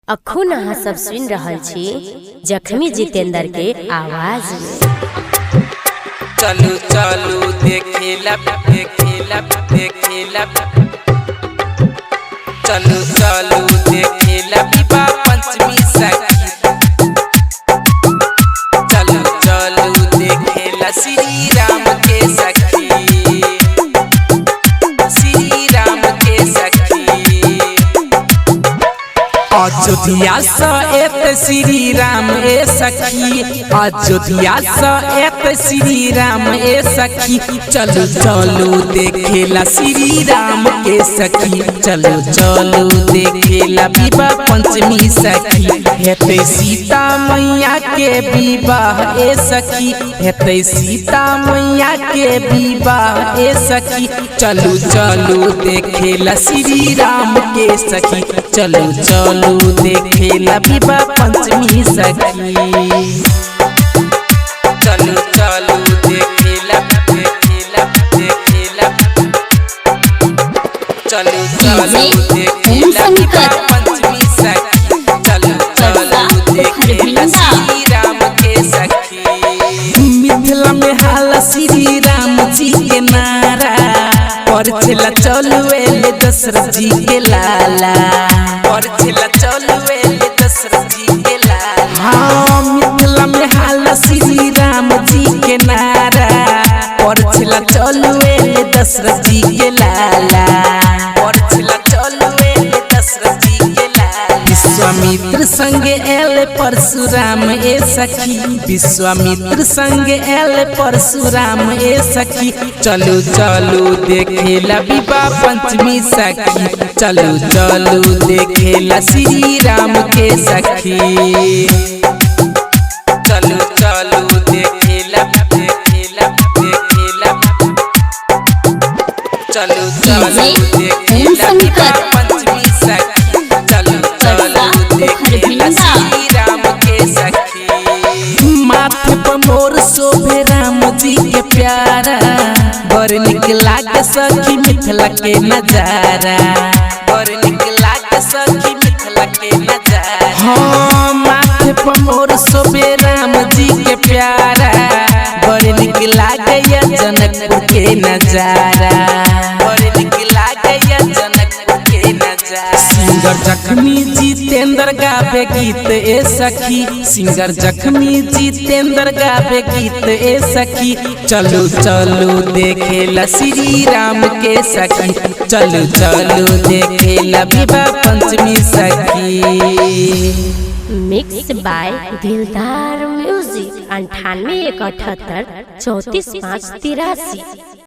अखुन अहाँ सब सुन रहल छी जख्मी जितेंद्र के आवाज में। चलू चलू देखेला देखेला देखेला, चलू चलू देखेला विवाह पंचमी सखी, चलू चलू देखेला श्री राम के सखी, श्री राम के सखी। अयोध्या सएत श्री राम ए सखी, अयोध्या सएत श्री राम ए सखी, चलू चलू देखेला श्री राम के सखी, चलू चलू देखेला विवाह पंचमी सखी। हेते सीता मैया के विवाह ए सखी, हेते सीता मैया के विवाह ए सखी, चलू चलू देखेला श्री राम के सखी, चलू चलू देखेला विवाह पंचमी सखी। चलू चलू देखेला देखेला देखेला, चलू चलू देखेला विवाह पंचमी सखी, चलू चलू देखेला श्री राम के सखी। मिथिला में हाला श्री राम जी के नारा, और चला चलू एले दशरथ जी के लाला, और चला चलू एले दशरथ जी के लाला। हाँ मिथिला में हाला श्री राम जी के नारा, और चला चलू एले दशरथ जी के लाला, और चला चलू एले दशरथ जी के लाला। विश्वामित्र संगे एले परशुराम ए सखी, विश्वामित्र संगे एले परशुराम ए सखी, चलू चलू देखेला विवाह पंचमी सखी, चलू चलू देखेला श्री राम के सखी, चलू चलू देखेला देखेला देखेला, चलू चलू देखेला विवाह पंचमी सखी, चलू चलू देखेला श्री राम के सखी। माथे पर मोर शोभे राम जी के प्यारा, बड़ निक लागे सखी मिथिला के नजारा, बड़ निक लागे सखी मिथिला के नजारा। हाँ माथे पर मोर शोभे राम जी के प्यारा, बड़ निक लागे जनकपुर के नजारा, बड़ निक लागे जनकपुर के नजारा। सिंगर जख्मी जितेंद्र गावे गीत ए सखी, सिंगर जख्मी जितेंद्र गावे गीत ए सखी, चलू चलू देखेला श्री राम के सखी, चलू चलू देखेला विवाह पंचमी सखी। मिक्स बाय दिलदार म्यूजिक 98 178 34 5 83।